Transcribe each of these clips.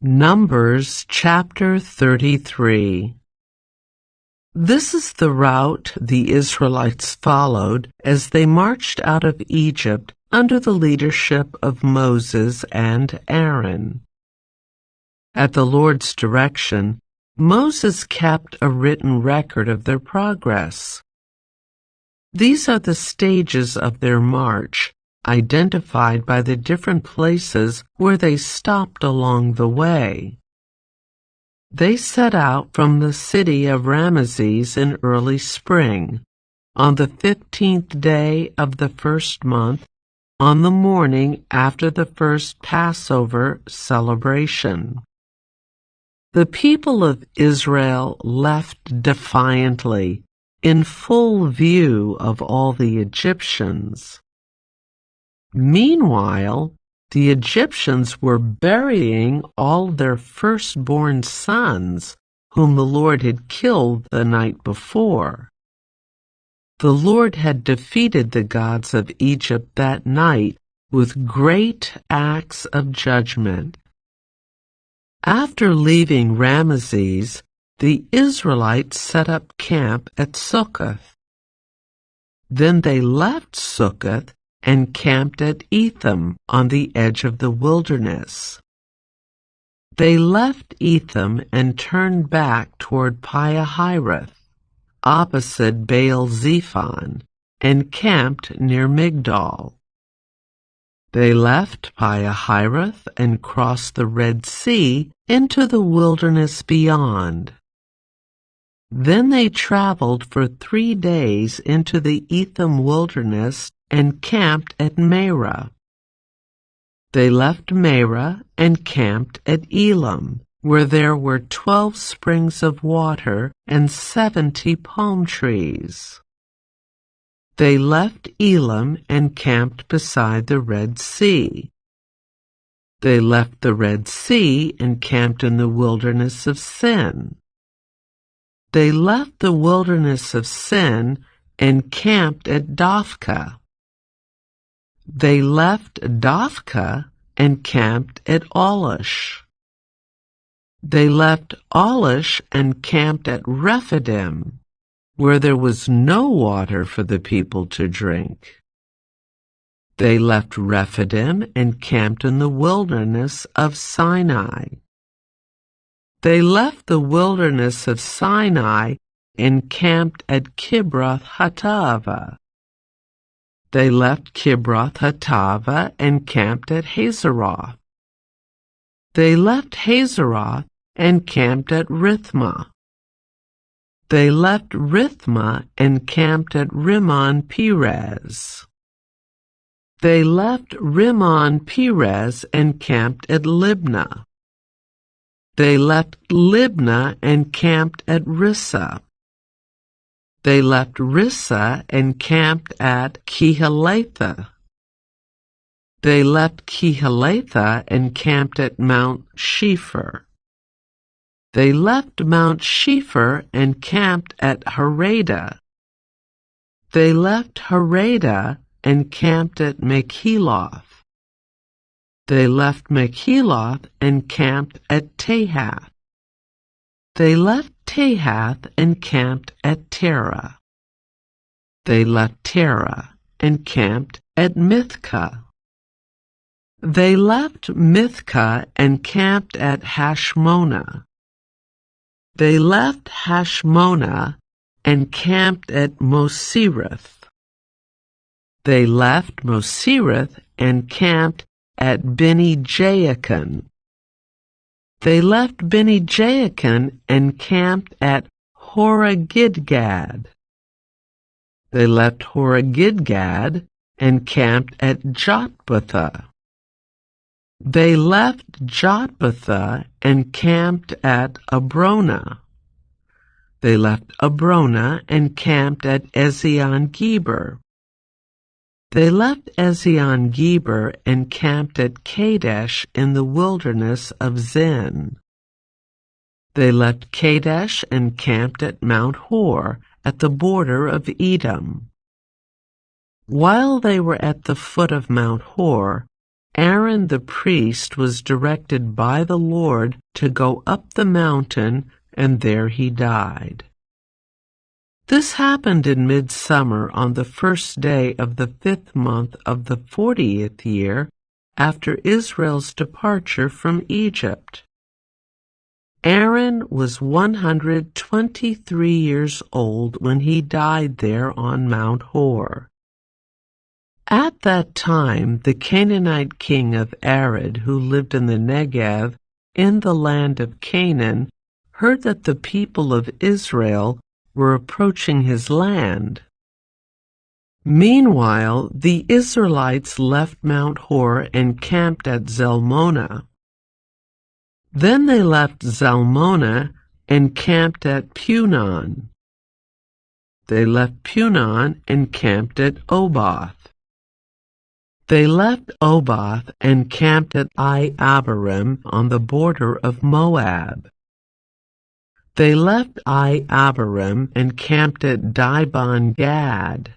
Numbers chapter 33. This is the route the Israelites followed as they marched out of Egypt under the leadership of Moses and Aaron. At the Lord's direction, Moses kept a written record of their progress. These are the stages of their march, identified by the different places where they stopped along the way. They set out from the city of Ramesses in early spring, on the 15th day of the first month, on the morning after the first Passover celebration. The people of Israel left defiantly, in full view of all the Egyptians. Meanwhile, the Egyptians were burying all their firstborn sons, whom the Lord had killed the night before. The Lord had defeated the gods of Egypt that night with great acts of judgment. After leaving Ramesses, the Israelites set up camp at Succoth. Then they left Succoth and camped at Etham on the edge of the wilderness. They left Etham and turned back toward Pihahiroth, opposite Baal-zephon, and camped near Migdol. They left Pihahiroth and crossed the Red Sea into the wilderness beyond. Then they traveled for 3 days into the Etham wilderness and camped at Marah. They left Marah and camped at Elam, where there were 12 springs of water and 70 palm trees. They left Elam and camped beside the Red Sea. They left the Red Sea and camped in the wilderness of Sin. They left the wilderness of Sin and camped at Dophkah. They left Dophkah and camped at Olish. They left Olish and camped at Rephidim, where there was no water for the people to drink. They left Rephidim and camped in the wilderness of Sinai. They left the wilderness of Sinai and camped at Kibroth-Hattaavah. They left Kibroth-Hattaavah and camped at Hazeroth. They left Hazeroth and camped at Rithmah. They left Rithmah and camped at Rimmon-Perez. They left Rimmon-Perez and camped at Libnah. They left Libnah and camped at Rissah. They left Rissah and camped at Kehelatha. They left Kehelatha and camped at Mount Shepher. They left Mount Shepher and camped at Harada. They left Harada and camped at Mekheloth. They left Mekheloth and camped at Tahath. They left Tahath and camped at Terah. They left Terah and camped at Mithkah. They left Mithkah and camped at Hashmonah. They left Hashmonah and camped at Mosirith. They left Mosirith and camped at Beni-Jaakan. They left Beni-Jaakan and camped at Horah-Gidgad. They left Horah-Gidgad and camped at Jotbathah. They left Jotbathah and camped at Abrona. They left Abrona and camped at Ezion-Geber. They left Ezion-Geber and camped at Kadesh in the wilderness of Zin. They left Kadesh and camped at Mount Hor at the border of Edom. While they were at the foot of Mount Hor, Aaron the priest was directed by the Lord to go up the mountain, and there he died. This happened in midsummer on the first day of the 5th month of the 40th year after Israel's departure from Egypt. Aaron was 123 years old when he died there on Mount Hor. At that time, the Canaanite king of Arad, who lived in the Negev, in the land of Canaan, heard that the people of Israel were approaching his land. Meanwhile, the Israelites left Mount Hor and camped at Zalmonah. Then they left Zalmonah and camped at Punon. They left Punon and camped at Oboth. They left Oboth and camped at Abarim on the border of Moab. They left Abarim and camped at Dibon Gad.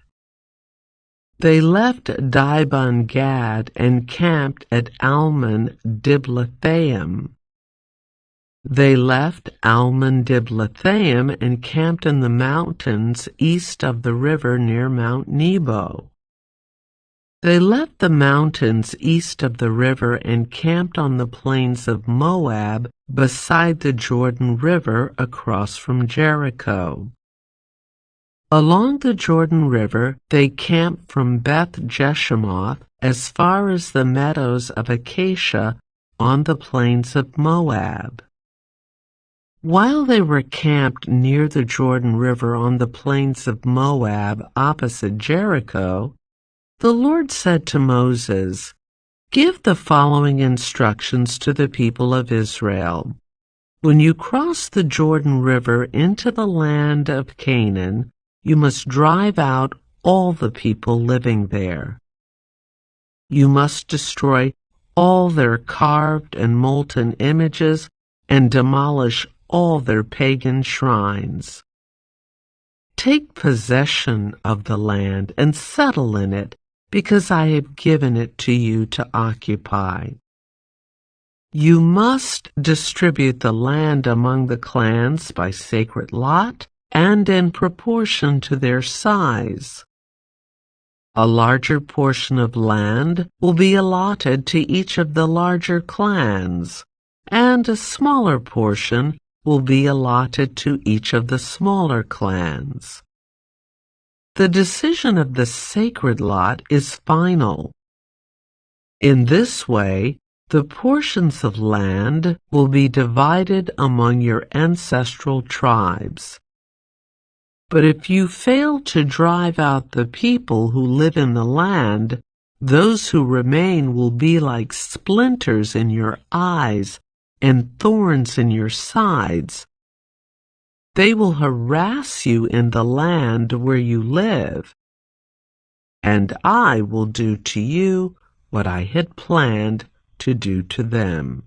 They left Dibon Gad and camped at Almon Diblathaim. They left Almon Diblathaim and camped in the mountains east of the river near Mount Nebo. They left the mountains east of the river and camped on the plains of Moab beside the Jordan River across from Jericho. Along the Jordan River they camped from Beth Jeshimoth as far as the meadows of Acacia on the plains of Moab. While they were camped near the Jordan River on the plains of Moab opposite Jericho, the Lord said to Moses, "Give the following instructions to the people of Israel. When you cross the Jordan River into the land of Canaan, you must drive out all the people living there. You must destroy all their carved and molten images and demolish all their pagan shrines. Take possession of the land and settle in it, because I have given it to you to occupy. You must distribute the land among the clans by sacred lot and in proportion to their size. A larger portion of land will be allotted to each of the larger clans, and a smaller portion will be allotted to each of the smaller clans. The decision of the sacred lot is final. In this way, the portions of land will be divided among your ancestral tribes. But if you fail to drive out the people who live in the land, those who remain will be like splinters in your eyes and thorns in your sides. They will harass you in the land where you live, and I will do to you what I had planned to do to them."